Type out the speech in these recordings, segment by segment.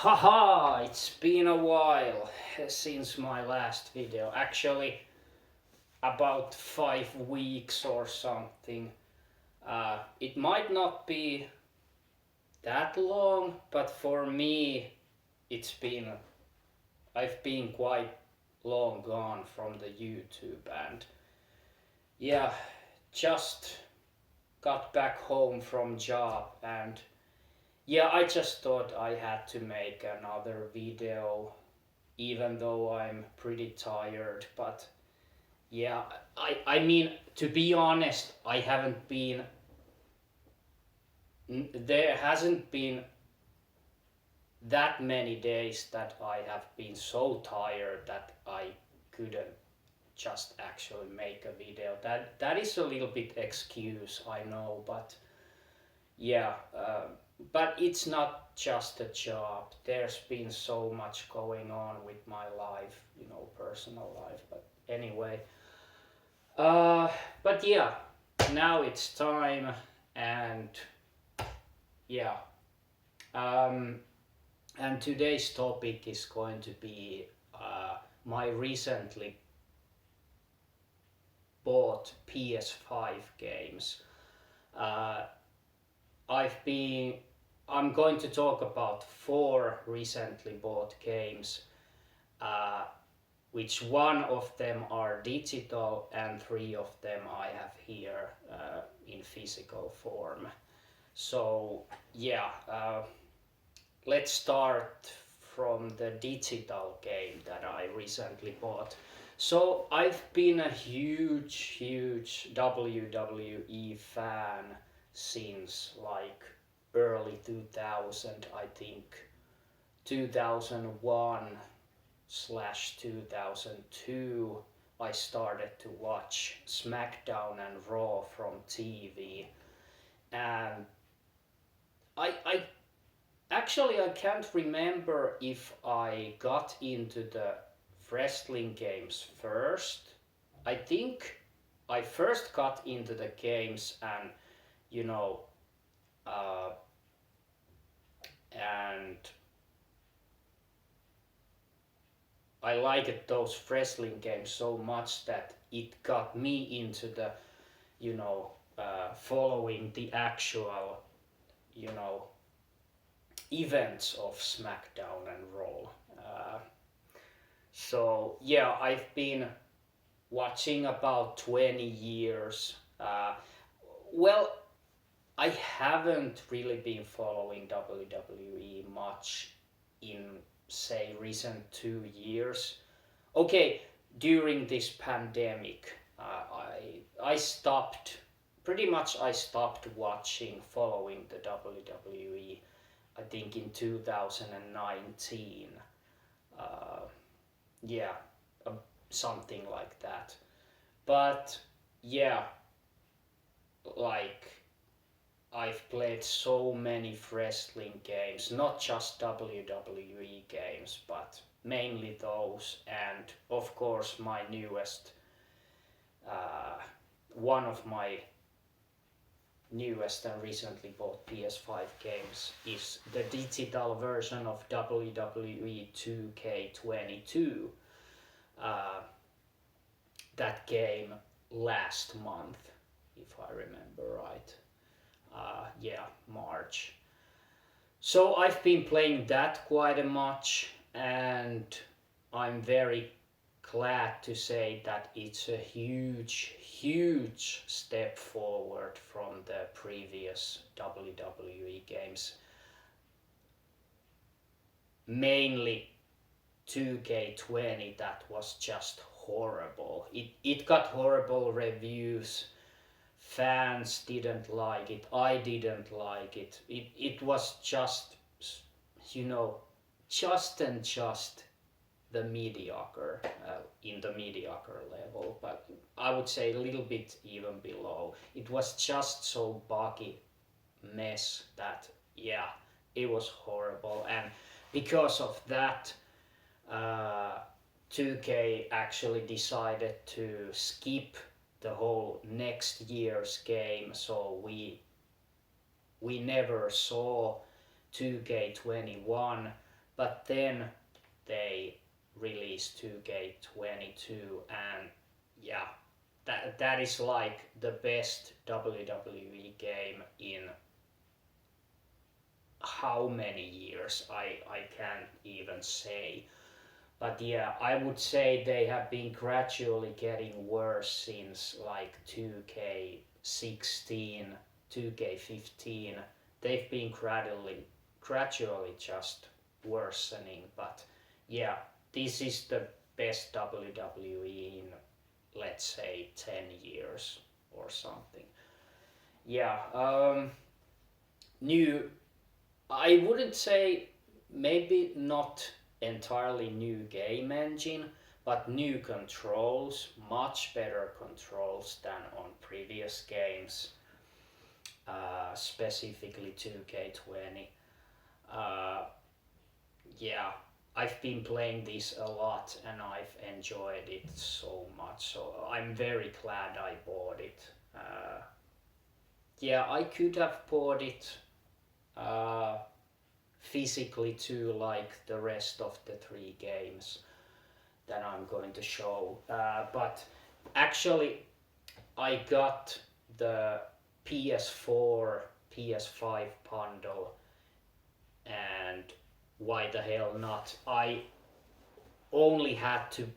Haha, it's been a while since my last video. Actually, about 5 weeks or something. It might not be that long, but for me, it's been. I've been quite long gone from the YouTube, and yeah, just got back home from job, and yeah, I just thought I had to make another video even though I'm pretty tired. But yeah, I mean, to be honest, I haven't been, there hasn't been that many days that I have been so tired that I couldn't just actually make a video. That is a little bit excuse, I know, but yeah, but it's not just a job. There's been so much going on with my life, personal life. But anyway, uh, but yeah, now it's time, and yeah, um, and today's topic is going to be my recently bought PS5 games. Uh, I've been I'm going to talk about 4 recently bought games, uh, which one of them are digital and 3 of them I have here in physical form. So yeah, let's start from the digital game that I recently bought. So I've been a huge WWE fan since like early 2000, I think 2001 slash 2002. I started to watch SmackDown and Raw from TV, and I actually I can't remember if I got into the wrestling games first. I think I first got into the games, and you know uh, and I liked those wrestling games so much that it got me into the following the actual you know events of SmackDown and Raw. So yeah, I've been watching about 20 years. Well, I haven't really been following WWE much in, say, recent 2 years. Okay, during this pandemic, I stopped, pretty much I stopped watching, following the WWE, I think in 2019. Uh, yeah, uh, something like that. But yeah, like I've played so many wrestling games, not just WWE games, but mainly those, and of course my newest, uh, one of my newest and recently bought PS5 games is the digital version of WWE 2K22. Uh, that game last month, if I remember right. Yeah, March. So I've been playing that quite a much, and I'm very glad to say that it's a huge step forward from the previous WWE games. Mainly 2K20, that was just horrible. It got horrible reviews. Fans didn't like it. I didn't like it. It was just, you know, just the mediocre, in the mediocre level, but I would say a little bit even below. It was just so buggy mess that, yeah, it was horrible. And because of that, uh, 2K actually decided to skip the whole next year's game, so we never saw 2K21, but then they released 2K22, and yeah, that is like the best WWE game in how many years I can't even say. But yeah, I would say they have been gradually getting worse since like 2K16, 2K15. They've been gradually just worsening. But yeah, this is the best WWE in, let's say, 10 years or something. Yeah, new, I wouldn't say, maybe not entirely new game engine, but new controls, much better controls than on previous games, specifically 2K20. Uh, yeah, I've been playing this a lot and I've enjoyed it so much, so I'm very glad I bought it. Yeah, I could have bought it uh, physically too, like the rest of the three games that I'm going to show. But actually, I got the PS4, PS5 bundle, and why the hell not? I only had to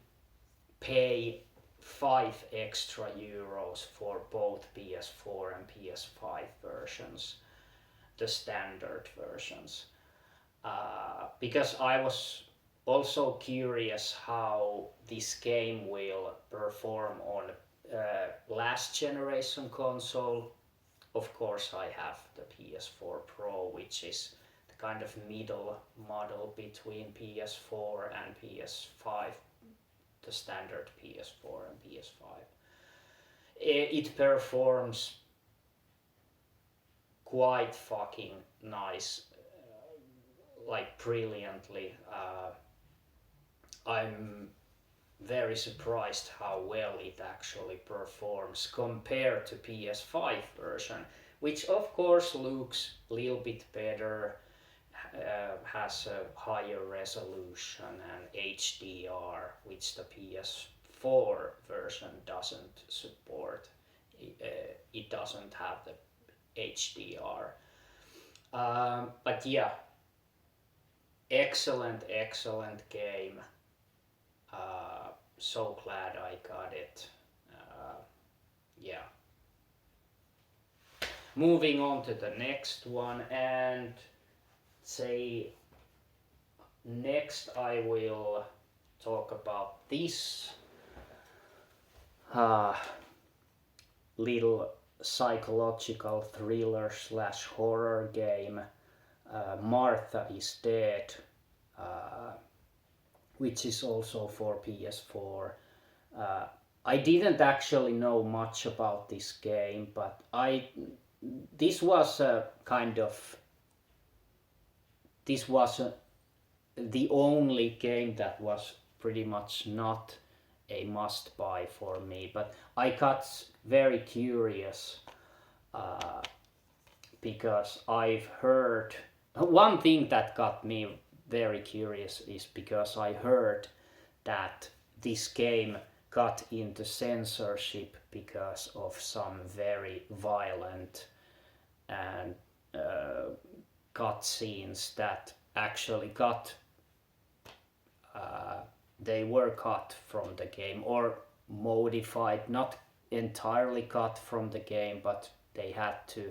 pay 5 extra euros for both PS4 and PS5 versions, the standard versions. Because I was also curious how this game will perform on last generation console. Of course, I have the PS4 Pro, which is the kind of middle model between PS4 and PS5, the standard PS4 and PS5. It performs quite fucking nice, like brilliantly. I'm very surprised how well it actually performs compared to PS5 version, which of course looks a little bit better, has a higher resolution and HDR, which the PS4 version doesn't support. It doesn't have the HDR. But yeah, excellent game. So glad I got it. Yeah. Moving on to the next one, and say next I will talk about this little psychological thriller slash horror game, Martha is Dead, which is also for PS4. I didn't actually know much about this game, but this was a kind of the only game that was pretty much not a must buy for me, but I got very curious because I've heard one thing that got me very curious is because I heard that this game got into censorship because of some very violent and cut scenes that actually got they were cut from the game or modified, not entirely cut from the game, but they had to,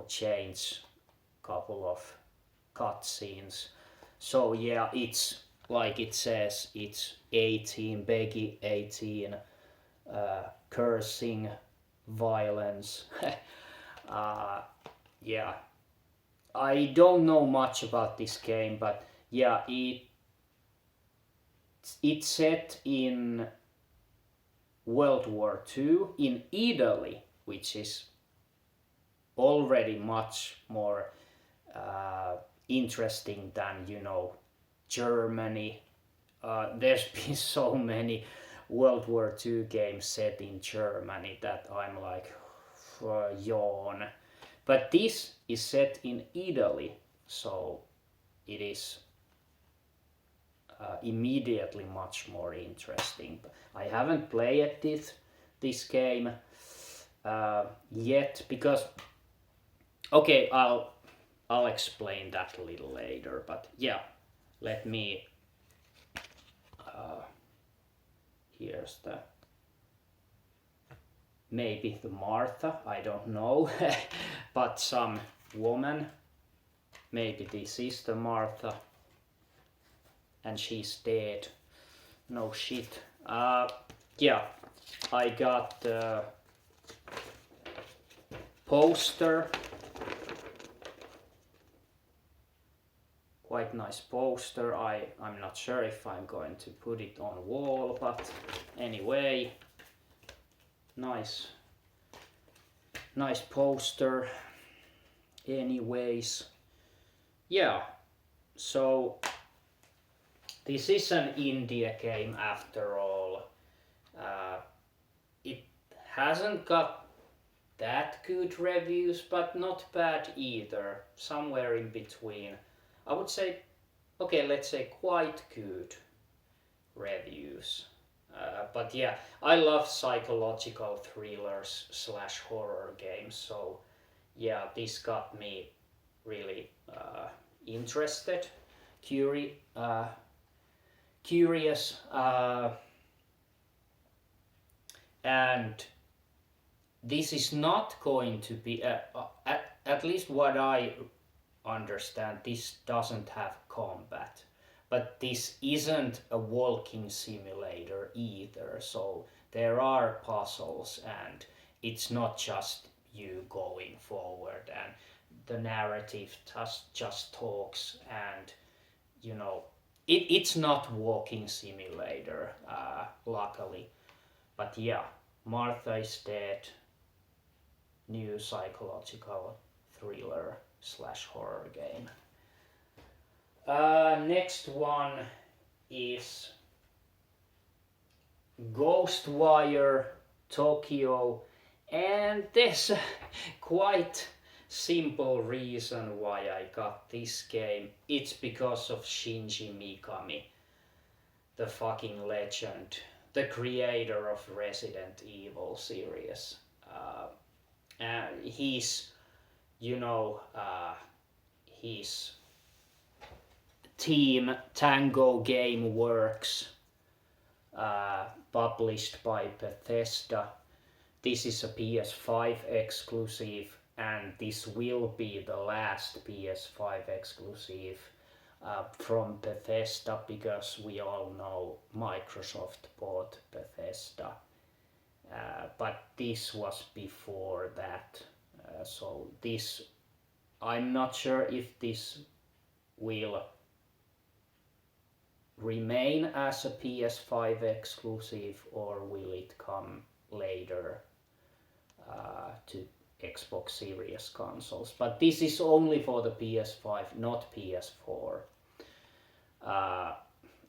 change a couple of cut scenes. So yeah, it's like it says, it's 18, Beggy 18, cursing, violence. Yeah, I don't know much about this game, but yeah, it's set in World War II in Italy, which is already much more interesting than Germany. There's been so many World War II games set in Germany that I'm like, yawn. But this is set in Italy, so it is immediately much more interesting. I haven't played this game yet because okay, I'll explain that a little later. But yeah, let me. Here's the maybe the Martha. I don't know, but some woman. Maybe this is the Martha, and she's dead. No shit. Yeah, I got the poster. Quite nice poster. I'm not sure if I'm going to put it on wall, but anyway, nice poster. Anyways, yeah. So this is an indie game after all. It hasn't got that good reviews, but not bad either. Somewhere in between. I would say, okay, let's say quite good reviews. But yeah, I love psychological thrillers / horror games, so yeah, this got me really interested, curious, and this is not going to be, at least what I understand, this doesn't have combat, but this isn't a walking simulator either, so there are puzzles and it's not just you going forward and the narrative just talks, and you know it's not walking simulator, luckily. But yeah, Martha is Dead, new psychological thriller / horror game. Next one is Ghostwire Tokyo, and there's a quite simple reason why I got this game. It's because of Shinji Mikami, the fucking legend, the creator of Resident Evil series. And he's, his team Tango Gameworks, published by Bethesda. This is a PS5 exclusive, and this will be the last PS5 exclusive from Bethesda, because we all know Microsoft bought Bethesda. But this was before that. So this, I'm not sure if this will remain as a PS5 exclusive or will it come later to Xbox Series consoles. But this is only for the PS5, not PS4.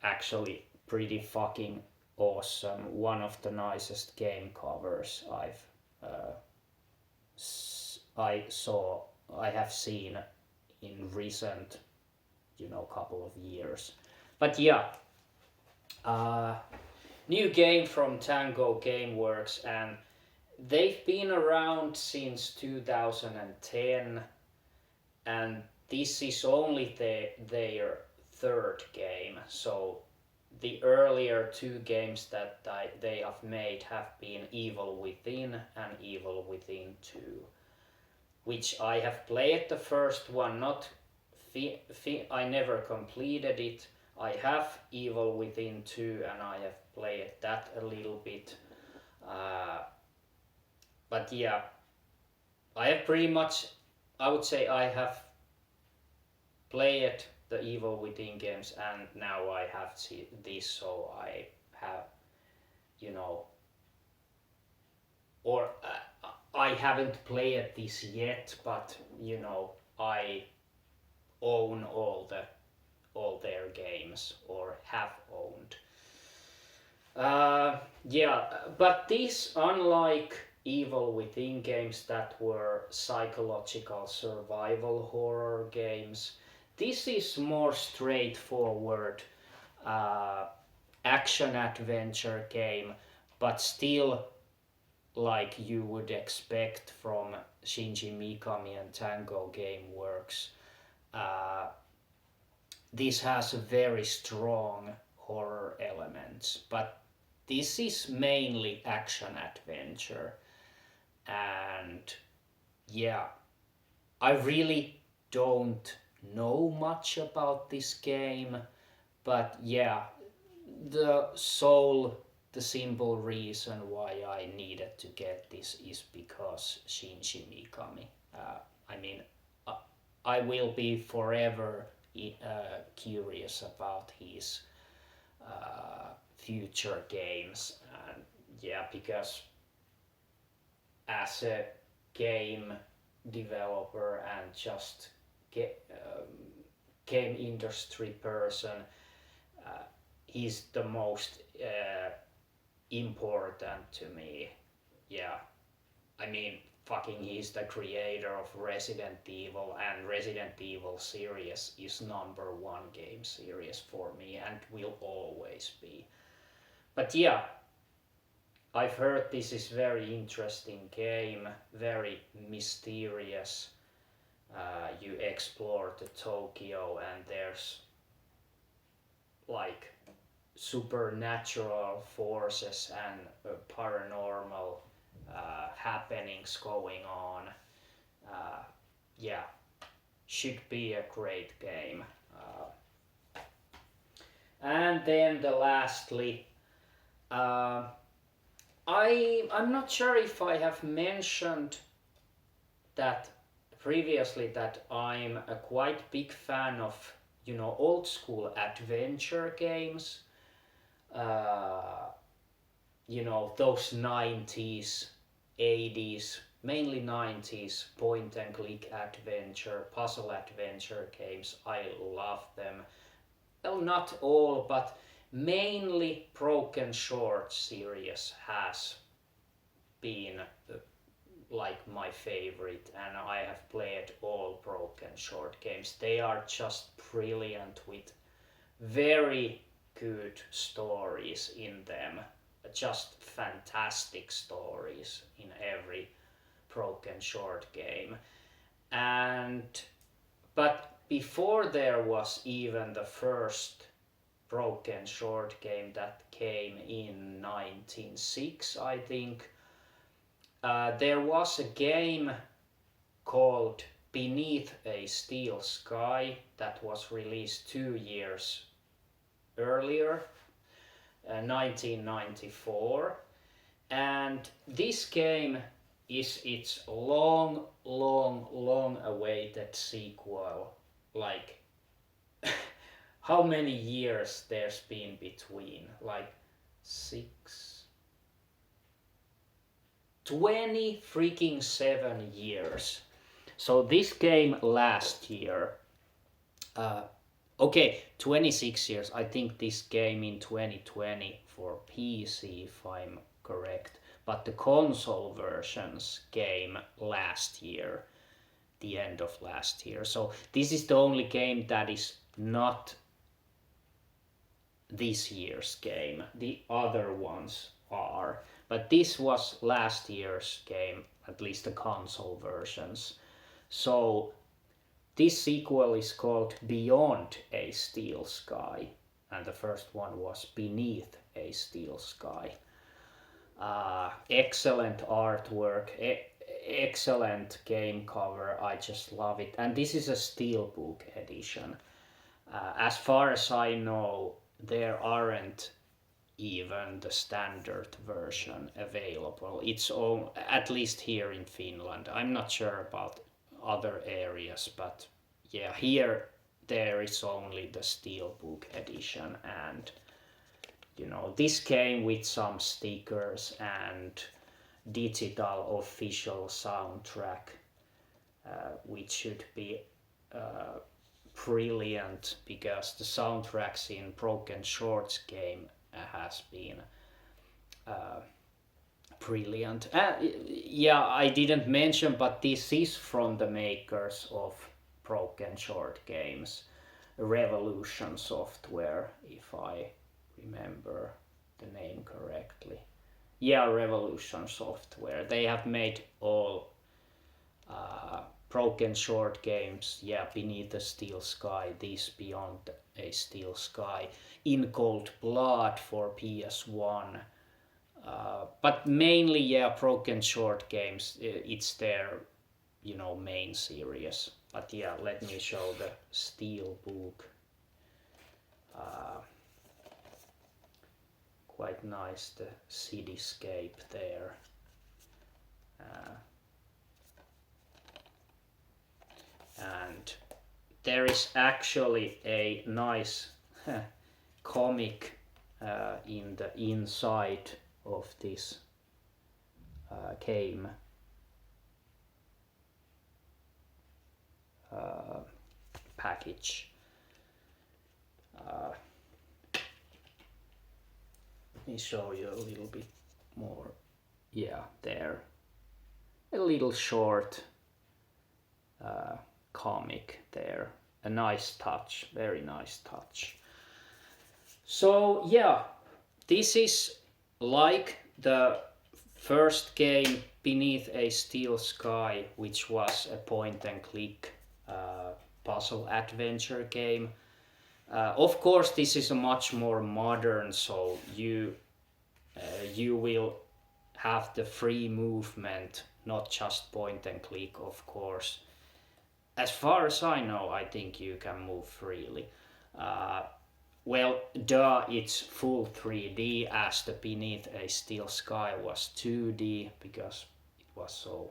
Actually, pretty fucking awesome. One of the nicest game covers I have seen in recent, couple of years. But yeah, new game from Tango Gameworks, and they've been around since 2010, and this is only their third game. So the earlier two games that they have made have been Evil Within and Evil Within 2, which I have played the first one, I never completed it. I have Evil Within 2 and I have played that a little bit. But yeah, I have pretty much, I would say I have played the Evil Within games, and now I have this, so I have, or I haven't played this yet, but I own all their games, or have owned. Yeah, but these, unlike Evil Within games that were psychological survival horror games, this is more straightforward. uh, action adventure game, but still like you would expect from Shinji Mikami and Tango Gameworks. Uh, this has a very strong horror elements, but this is mainly action adventure. And yeah, I really don't know much about this game, but yeah, the simple reason why I needed to get this is because Shinji Mikami. I mean, uh, I will be forever curious about his future games, and yeah, because as a game developer and just game industry person, he's the most important to me. Yeah, I mean, fucking, he's the creator of Resident Evil, and Resident Evil series is number one game series for me and will always be. But yeah, I've heard this is very interesting game, very mysterious. You explore the Tokyo and there's like supernatural forces and paranormal happenings going on. Yeah, should be a great game. And then lastly, I'm not sure if I have mentioned that previously, that I'm a quite big fan of old school adventure games. Uh, those 90s, 80s, mainly 90s point and click adventure, puzzle adventure games. I love them. Well, not all, but mainly Broken Sword series has been like my favorite, and I have played all Broken Sword games. They are just brilliant with very good stories in them, just fantastic stories in every Broken Sword game. And but before there was even the first Broken Sword game that came in 1906, I think, there was a game called Beneath a Steel Sky that was released 2 years earlier, 1994, and this game is its long awaited sequel. Like, how many years there's been between? Like 20 freaking 7 years. So this came last year. Okay, 26 years. I think this came in 2020 for PC, if I'm correct. But the console versions came last year, the end of last year. So this is the only game that is not this year's game. The other ones are. But this was last year's game, at least the console versions. So this sequel is called Beyond a Steel Sky, and the first one was Beneath a Steel Sky. Excellent artwork, excellent game cover, I just love it. And this is a steelbook edition. As far as I know, there aren't even the standard version available. It's all, at least here in Finland. I'm not sure about other areas, but yeah, here there is only the steelbook edition, and this came with some stickers and digital official soundtrack, which should be brilliant, because the soundtracks in Broken Swords game has been brilliant. Yeah, I didn't mention, but this is from the makers of Broken Sword games. Revolution Software, if I remember the name correctly. Yeah, Revolution Software. They have made all Broken Sword games. Yeah, Beneath a Steel Sky, This Beyond a Steel Sky, In Cold Blood for PS1. But mainly, yeah, Broken Sword games. It's their, main series. But yeah, let me show the steel book. Quite nice, the cityscape there. And there is actually a nice comic in the inside of this game. Package. Let me show you a little bit more. Yeah, there. A little short comic there. A nice touch, very nice touch. So yeah, this is like the first game Beneath a Steel Sky, which was a point and click puzzle adventure game. Of course, this is a much more modern, so you will have the free movement, not just point and click, of course. As far as I know, I think you can move freely. Well, it's full 3D, as the Beneath a Steel Sky was 2D, because it was so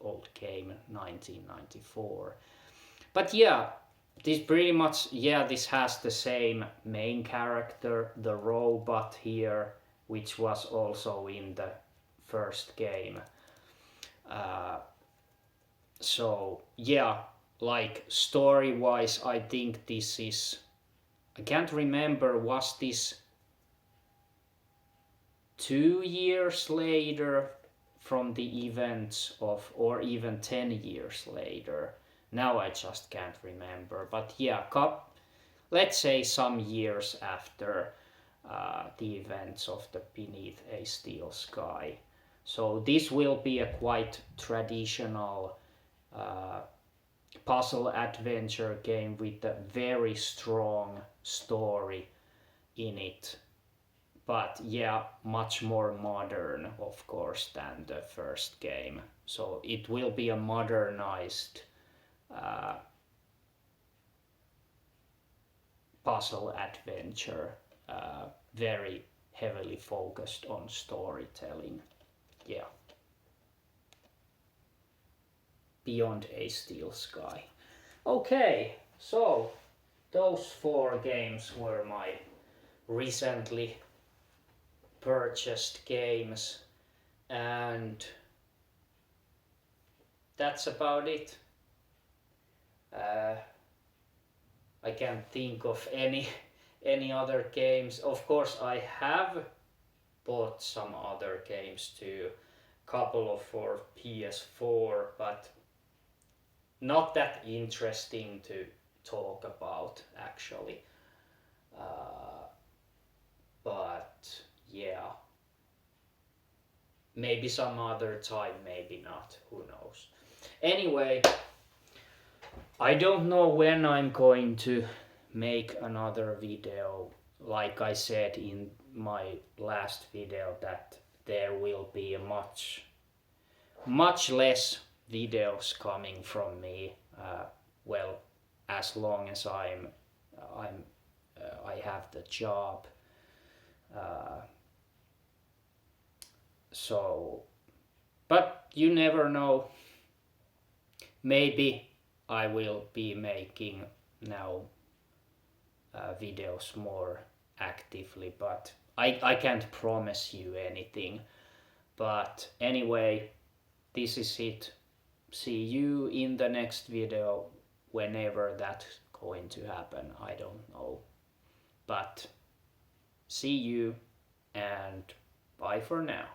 old game, 1994. But yeah, this pretty much, this has the same main character, the robot here, which was also in the first game. So yeah, like story-wise, I think this is, I can't remember, was this 2 years later from the events of, or even 10 years later? Now I just can't remember, but yeah, let's say some years after the events of the Beneath a Steel Sky. So this will be a quite traditional puzzle adventure game with a very strong story in it. But yeah, much more modern, of course, than the first game. So it will be a modernized puzzle adventure, very heavily focused on storytelling. Yeah. Beyond a Steel Sky. Okay, so those 4 games were my recently purchased games, and that's about it. I can't think of any other games. Of course, I have bought some other games too, couple of for PS4, but not that interesting to talk about actually. But yeah, maybe some other time, maybe not, who knows. Anyway, I don't know when I'm going to make another video. Like I said in my last video, that there will be much less videos coming from me. Well, as long as I have the job. So, but you never know. Maybe I will be making now videos more actively, but I can't promise you anything. But anyway, this is it. See you in the next video, whenever that's going to happen, I don't know. But see you, and bye for now.